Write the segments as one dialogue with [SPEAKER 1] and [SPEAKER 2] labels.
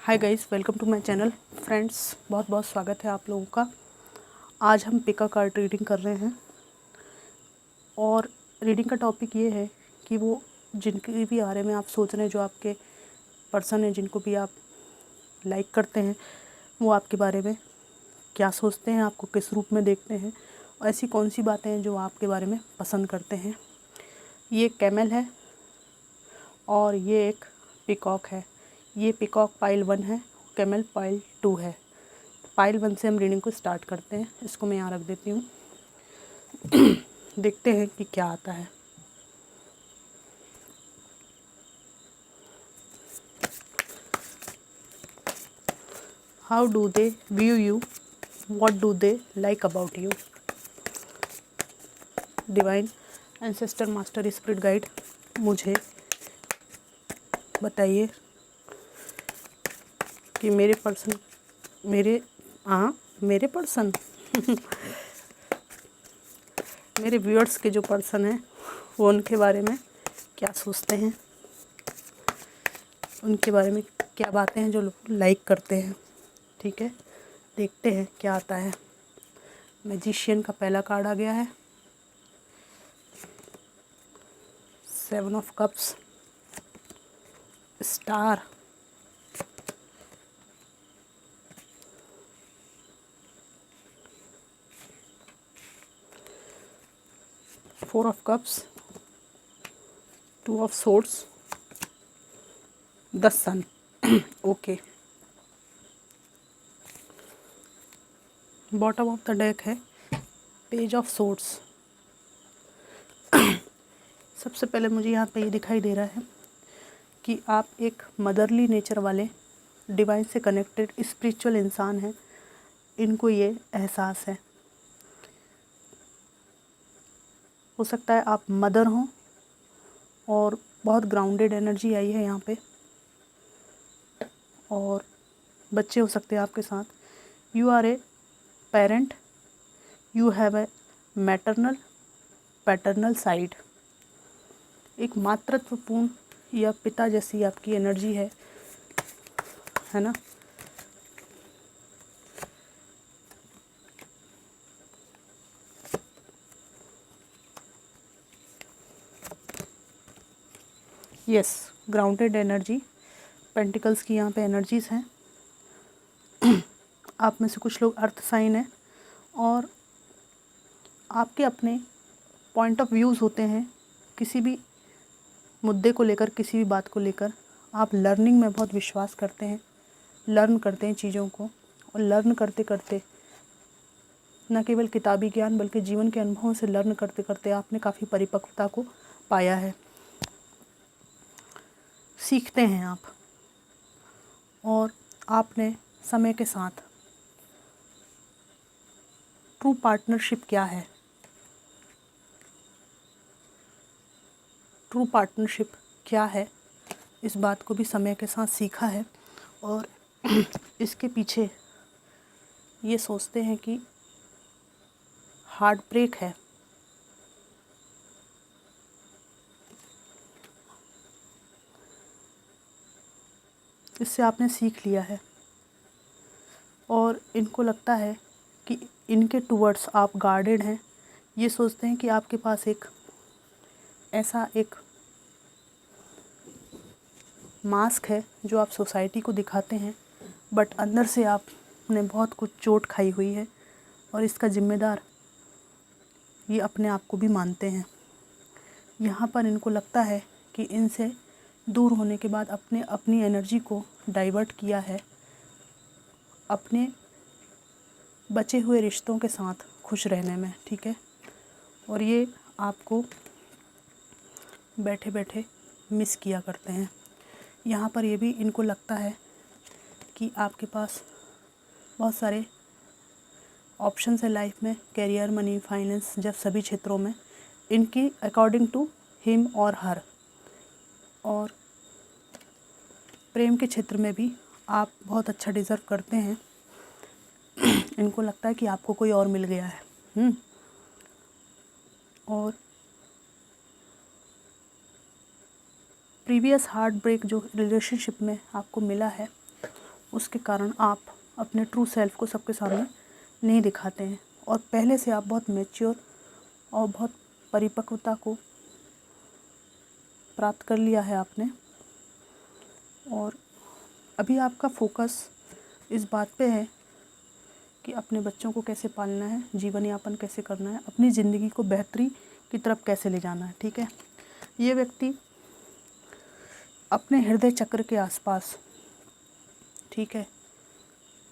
[SPEAKER 1] Hi guys, welcome to my channel. Friends, बहुत बहुत स्वागत है आप लोगों का। आज हम पिका कार्ड रीडिंग कर रहे हैं और रीडिंग का टॉपिक ये है कि वो जिनके भी बारे में आप सोच रहे हैं, जो आपके पर्सन हैं, जिनको भी आप लाइक करते हैं, वो आपके बारे में क्या सोचते हैं, आपको किस रूप में देखते हैं और ऐसी कौन सी बातें हैं जो आपके बारे में पसंद करते हैं। ये कैमल है और ये एक पिकॉक है। ये पिकॉक पाइल 1 है, कैमल पाइल 2 है। पाइल 1 से हम रीडिंग को स्टार्ट करते हैं। इसको मैं यहाँ रख देती हूँ। देखते हैं कि क्या आता है। How do they view you, what do they like about you. Divine ancestor master spirit guide, मुझे बताइए कि मेरे पर्सन मेरे व्यूअर्स के जो पर्सन हैं वो उनके बारे में क्या सोचते हैं, उनके बारे में क्या बातें हैं जो लोग लाइक करते हैं। ठीक है, देखते हैं क्या आता है। मैजिशियन का पहला कार्ड आ गया है, 7 of cups, star, four of cups, 2 of swords, the sun. Okay, bottom of the deck है पेज ऑफ सोर्ड्स। सबसे पहले मुझे यहाँ पे ये दिखाई दे रहा है कि आप एक मदरली नेचर वाले, डिवाइन से कनेक्टेड स्पिरिचुअल इंसान हैं। इनको ये एहसास है। हो सकता है आप मदर हों और बहुत ग्राउंडेड एनर्जी आई है यहाँ पे, और बच्चे हो सकते हैं आपके साथ। You are a parent, you have a maternal paternal side. एक मातृत्वपूर्ण या पिता जैसी आपकी एनर्जी है ना। यस, ग्राउंडेड एनर्जी, पेंटिकल्स की यहाँ पे एनर्जीज़ हैं। आप में से कुछ लोग अर्थ साइन हैं और आपके अपने पॉइंट ऑफ व्यूज़ होते हैं किसी भी मुद्दे को लेकर, किसी भी बात को लेकर। आप लर्निंग में बहुत विश्वास करते हैं, लर्न करते हैं चीज़ों को, और लर्न करते करते न केवल किताबी ज्ञान बल्कि जीवन के अनुभवों से लर्न करते करते आपने काफ़ी परिपक्वता को पाया है। सीखते हैं आप, और आपने समय के साथ ट्रू पार्टनरशिप क्या है, ट्रू पार्टनरशिप क्या है, इस बात को भी समय के साथ सीखा है। और इसके पीछे ये सोचते हैं कि हार्ट ब्रेक है, इससे आपने सीख लिया है। और इनको लगता है कि इनके टूवर्ड्स आप गार्डेड हैं। ये सोचते हैं कि आपके पास एक ऐसा एक मास्क है जो आप सोसाइटी को दिखाते हैं, बट अंदर से आपने बहुत कुछ चोट खाई हुई है और इसका जिम्मेदार ये अपने आप को भी मानते हैं। यहाँ पर इनको लगता है कि इनसे दूर होने के बाद अपनी एनर्जी को डाइवर्ट किया है अपने बचे हुए रिश्तों के साथ खुश रहने में। ठीक है, और ये आपको बैठे बैठे मिस किया करते हैं। यहाँ पर ये भी इनको लगता है कि आपके पास बहुत सारे ऑप्शंस है लाइफ में, करियर, मनी, फाइनेंस, जब सभी क्षेत्रों में इनकी अकॉर्डिंग टू हिम और हर। और प्रेम के क्षेत्र में भी आप बहुत अच्छा डिज़र्व करते हैं। इनको लगता है कि आपको कोई और मिल गया है। और प्रीवियस हार्ट ब्रेक जो रिलेशनशिप में आपको मिला है, उसके कारण आप अपने ट्रू सेल्फ को सबके सामने नहीं दिखाते हैं, और पहले से आप बहुत मैच्योर और बहुत परिपक्वता को प्राप्त कर लिया है आपने। और अभी आपका फोकस इस बात पे है कि अपने बच्चों को कैसे पालना है, जीवन यापन कैसे करना है, अपनी ज़िंदगी को बेहतरी की तरफ कैसे ले जाना है। ठीक है, ये व्यक्ति अपने हृदय चक्र के आसपास, ठीक है,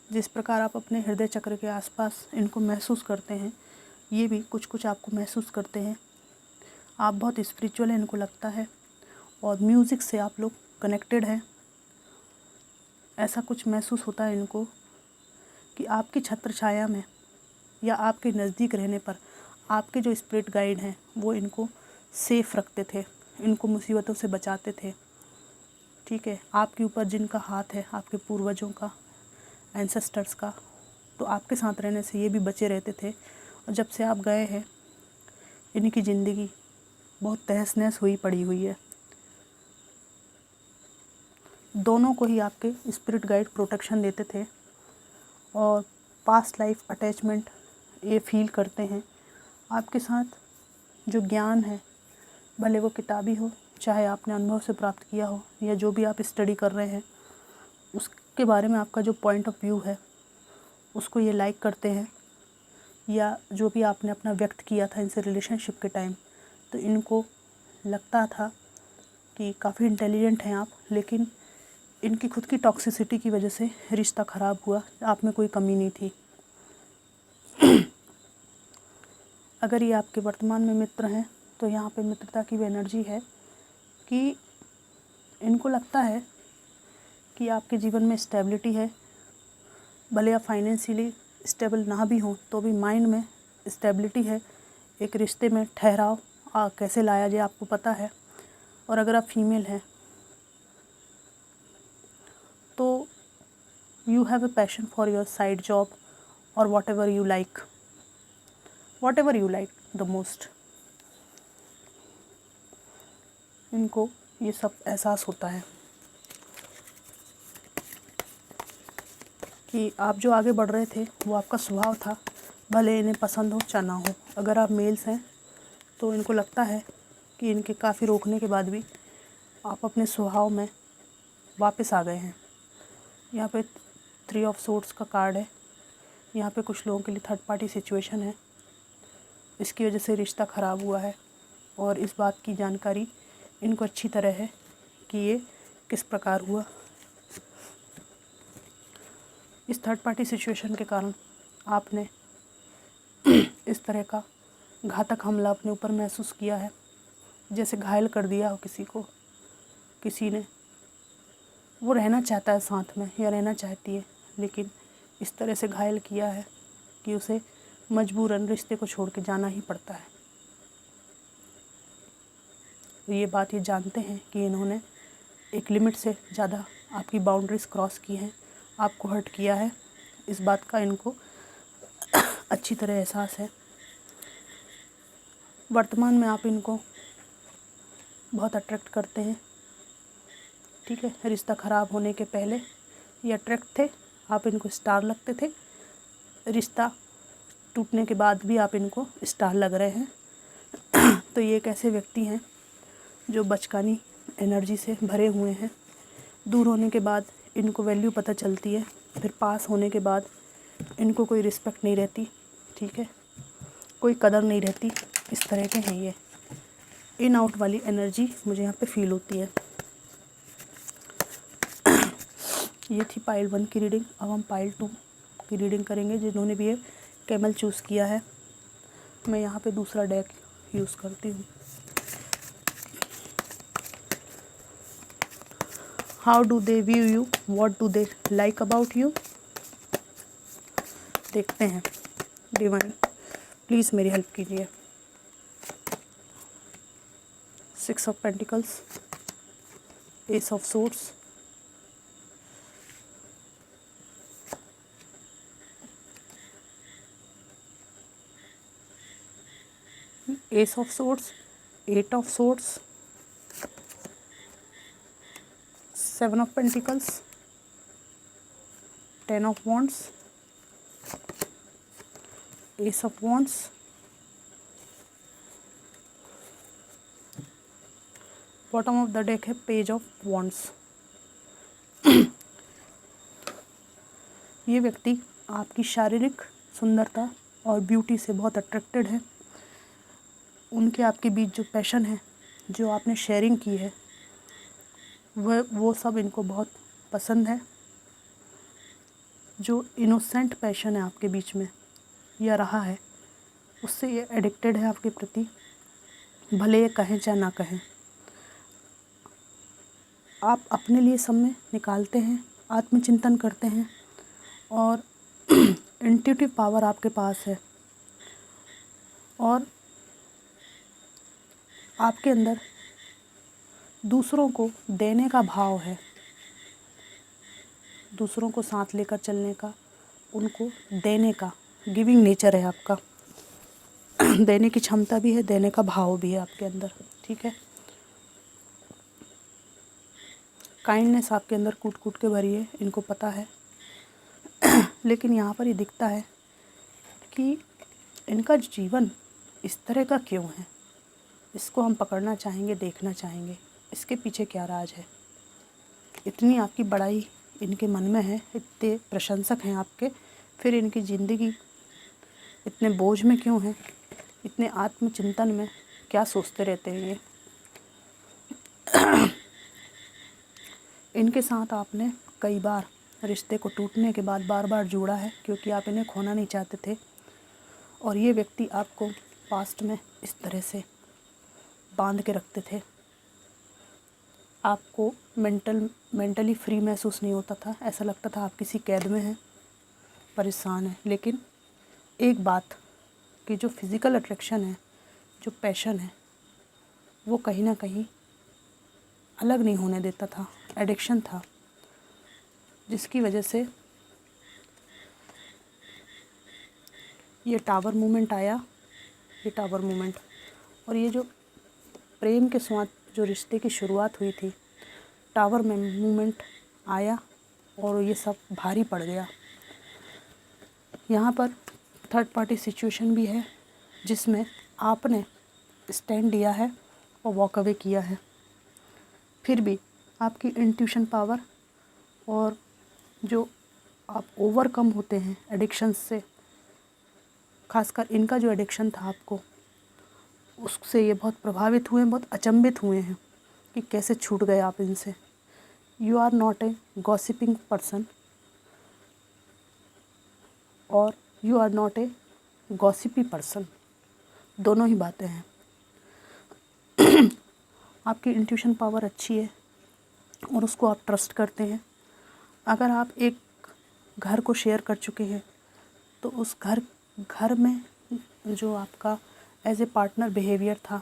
[SPEAKER 1] जिस प्रकार आप अपने हृदय चक्र के आसपास इनको महसूस करते हैं, ये भी कुछ कुछ आपको महसूस करते हैं। आप बहुत स्पिरिचुअल है इनको लगता है, और म्यूज़िक से आप लोग कनेक्टेड हैं। ऐसा कुछ महसूस होता है इनको कि आपकी छत्र छाया में या आपके नज़दीक रहने पर आपके जो स्पिरिट गाइड हैं वो इनको सेफ़ रखते थे, इनको मुसीबतों से बचाते थे। ठीक है, आपके ऊपर जिनका हाथ है, आपके पूर्वजों का, एंसेस्टर्स का, तो आपके साथ रहने से ये भी बचे रहते थे। और जब से आप गए हैं, इनकी ज़िंदगी बहुत तहस नहस हुई पड़ी हुई है। दोनों को ही आपके स्पिरिट गाइड प्रोटेक्शन देते थे, और पास्ट लाइफ अटैचमेंट ये फील करते हैं। आपके साथ जो ज्ञान है, भले वो किताबी हो, चाहे आपने अनुभव से प्राप्त किया हो, या जो भी आप स्टडी कर रहे हैं उसके बारे में आपका जो पॉइंट ऑफ व्यू है उसको ये लाइक करते हैं, या जो भी आपने अपना व्यक्त किया था इनसे रिलेशनशिप के टाइम, तो इनको लगता था कि काफ़ी इंटेलिजेंट हैं आप, लेकिन इनकी खुद की टॉक्सिसिटी की वजह से रिश्ता ख़राब हुआ, आप में कोई कमी नहीं थी। अगर ये आपके वर्तमान में मित्र हैं तो यहाँ पे मित्रता की वो एनर्जी है कि इनको लगता है कि आपके जीवन में स्टेबिलिटी है, भले आप फाइनेंशियली स्टेबल ना भी हों तो भी माइंड में स्टेबिलिटी है, एक रिश्ते में ठहराव कैसे लाया जाए आपको पता है। और अगर आप फीमेल हैं तो you have a passion for your side job और whatever you like the most. इनको ये सब एहसास होता है कि आप जो आगे बढ़ रहे थे वो आपका स्वभाव था, भले इन्हें पसंद हो चाहे ना हो। अगर आप मेल्स हैं तो इनको लगता है कि इनके काफ़ी रोकने के बाद भी आप अपने स्वभाव में वापस आ गए हैं। यहाँ पे 3 ऑफ सोर्ड्स का कार्ड है। यहाँ पे कुछ लोगों के लिए थर्ड पार्टी सिचुएशन है, इसकी वजह से रिश्ता ख़राब हुआ है, और इस बात की जानकारी इनको अच्छी तरह है कि ये किस प्रकार हुआ। इस थर्ड पार्टी सिचुएशन के कारण आपने इस तरह का घातक हमला अपने ऊपर महसूस किया है, जैसे घायल कर दिया हो किसी को, किसी ने। वो रहना चाहता है साथ में या रहना चाहती है, लेकिन इस तरह से घायल किया है कि उसे मजबूरन रिश्ते को छोड़ के जाना ही पड़ता है। ये बात ये जानते हैं कि इन्होंने एक लिमिट से ज़्यादा आपकी बाउंड्रीज क्रॉस की हैं, आपको हर्ट किया है। इस बात का इनको अच्छी तरह एहसास है। वर्तमान में आप इनको बहुत अट्रैक्ट करते हैं। ठीक है, रिश्ता ख़राब होने के पहले ये अट्रैक्ट थे, आप इनको स्टार लगते थे। रिश्ता टूटने के बाद भी आप इनको स्टार लग रहे हैं। तो ये एक ऐसे व्यक्ति हैं जो बचकानी एनर्जी से भरे हुए हैं। दूर होने के बाद इनको वैल्यू पता चलती है, फिर पास होने के बाद इनको कोई रिस्पेक्ट नहीं रहती। ठीक है, कोई कदर नहीं रहती। इस तरह के हैं ये। इन आउट वाली एनर्जी मुझे यहाँ पे फील होती है। ये थी पाइल 1 की रीडिंग। अब हम पाइल 2 की रीडिंग करेंगे। जिन्होंने भी ये कैमल चूज़ किया है, मैं यहाँ पे दूसरा डेक यूज़ करती हूँ। How do they view you, what do they like about you. देखते हैं। डिवाइन प्लीज़ मेरी हेल्प कीजिए। 6 of pentacles, S of swords, S of swords, 8 of swords, 7 of pentacles, 10 of wands, S of wands, bottom of the deck है page of wands. ये व्यक्ति आपकी शारीरिक सुंदरता और ब्यूटी से बहुत अट्रैक्टेड है। उनके आपके बीच जो पैशन है, जो आपने शेयरिंग की है, वो सब इनको बहुत पसंद है। जो इनोसेंट पैशन है आपके बीच में या रहा है, उससे ये एडिक्टेड है आपके प्रति, भले ये कहें चाहे ना कहें। आप अपने लिए समय निकालते हैं, आत्मचिंतन करते हैं और इंट्यूटिव पावर आपके पास है और आपके अंदर दूसरों को देने का भाव है, दूसरों को साथ लेकर चलने का, उनको देने का गिविंग नेचर है आपका। देने की क्षमता भी है, देने का भाव भी है आपके अंदर, ठीक है। काइंडनेस आपके अंदर कूट कूट के भरी है, इनको पता है। लेकिन यहाँ पर ये दिखता है कि इनका जीवन इस तरह का क्यों है, इसको हम पकड़ना चाहेंगे, देखना चाहेंगे, इसके पीछे क्या राज है। इतनी आपकी बड़ाई इनके मन में है, इतने प्रशंसक हैं आपके, फिर इनकी ज़िंदगी इतने बोझ में क्यों है, इतने आत्मचिंतन में क्या सोचते रहते हैं ये। इनके साथ आपने कई बार रिश्ते को टूटने के बाद बार बार जोड़ा है, क्योंकि आप इन्हें खोना नहीं चाहते थे। और ये व्यक्ति आपको पास्ट में इस तरह से बांध के रखते थे, आपको मेंटली फ्री महसूस नहीं होता था, ऐसा लगता था आप किसी कैद में हैं, परेशान हैं। लेकिन एक बात कि जो फिज़िकल अट्रैक्शन है, जो पैशन है, वो कहीं ना कहीं अलग नहीं होने देता था, एडिक्शन था, जिसकी वजह से ये टावर मूवमेंट आया, ये टावर मूवमेंट। और ये जो प्रेम के साथ जो रिश्ते की शुरुआत हुई थी, टावर में मूवमेंट आया और ये सब भारी पड़ गया। यहाँ पर थर्ड पार्टी सिचुएशन भी है, जिसमें आपने स्टैंड लिया है और वॉक अवे किया है। फिर भी आपकी इंट्यूशन पावर और जो आप ओवरकम होते हैं एडिक्शंस से, खासकर इनका जो एडिक्शन था आपको, उससे ये बहुत प्रभावित हुए हैं, बहुत अचंभित हुए हैं कि कैसे छूट गए आप इनसे। You are not a gossiping person और you are not a gossipy person, दोनों ही बातें हैं। आपकी इंट्यूशन पावर अच्छी है और उसको आप ट्रस्ट करते हैं। अगर आप एक घर को शेयर कर चुके हैं तो उस घर में जो आपका एज ए पार्टनर बिहेवियर था,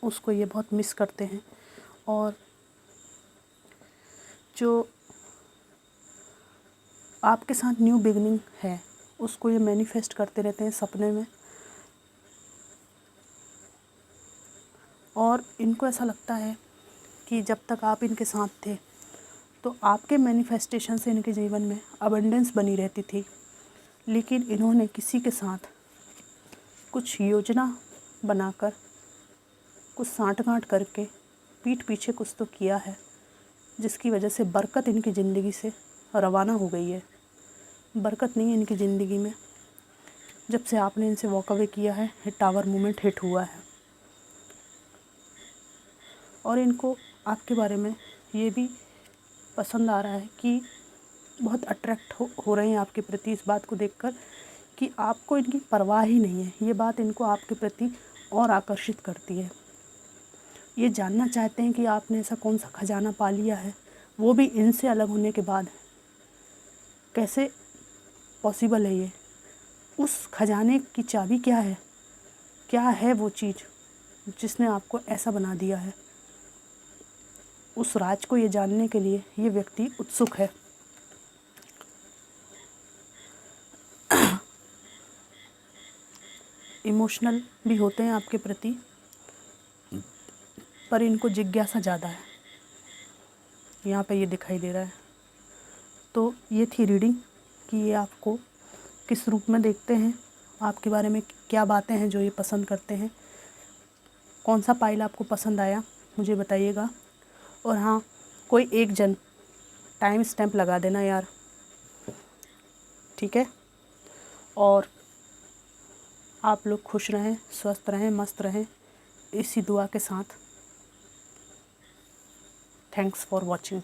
[SPEAKER 1] उसको ये बहुत मिस करते हैं। और जो आपके साथ न्यू बिगनिंग है, उसको ये मैनिफेस्ट करते रहते हैं सपने में। और इनको ऐसा लगता है कि जब तक आप इनके साथ थे तो आपके मैनिफेस्टेशन से इनके जीवन में अबंडेंस बनी रहती थी। लेकिन इन्होंने किसी के साथ कुछ योजना बनाकर, कुछ साँठ-गाँठ करके पीठ पीछे कुछ तो किया है, जिसकी वजह से बरकत इनकी ज़िंदगी से रवाना हो गई है। बरकत नहीं है इनकी ज़िंदगी में। जब से आपने इनसे वॉक अवे किया है, टावर मूवमेंट हिट हुआ है। और इनको आपके बारे में ये भी पसंद आ रहा है कि बहुत अट्रैक्ट हो रहे हैं आपके प्रति, इस बात को देखकर कि आपको इनकी परवाह ही नहीं है। ये बात इनको आपके प्रति और आकर्षित करती है। ये जानना चाहते हैं कि आपने ऐसा कौन सा खजाना पा लिया है, वो भी इनसे अलग होने के बाद। कैसे पॉसिबल है ये? उस खजाने की चाबी क्या है? क्या है वो चीज़ जिसने आपको ऐसा बना दिया है? उस राज को ये जानने के लिए ये व्यक्ति उत्सुक है। इमोशनल भी होते हैं आपके प्रति, पर इनको जिज्ञासा ज़्यादा है, यहाँ पे ये दिखाई दे रहा है। तो ये थी रीडिंग। कि ये आपको किस रूप में देखते हैं, आपके बारे में क्या बातें हैं जो ये पसंद करते हैं। कौन सा पाइल आपको पसंद आया मुझे बताइएगा। और हाँ, कोई एक जन टाइम स्टैम्प लगा देना यार, ठीक है। और आप लोग खुश रहें, स्वस्थ रहें, मस्त रहें, इसी दुआ के साथ। Thanks for watching.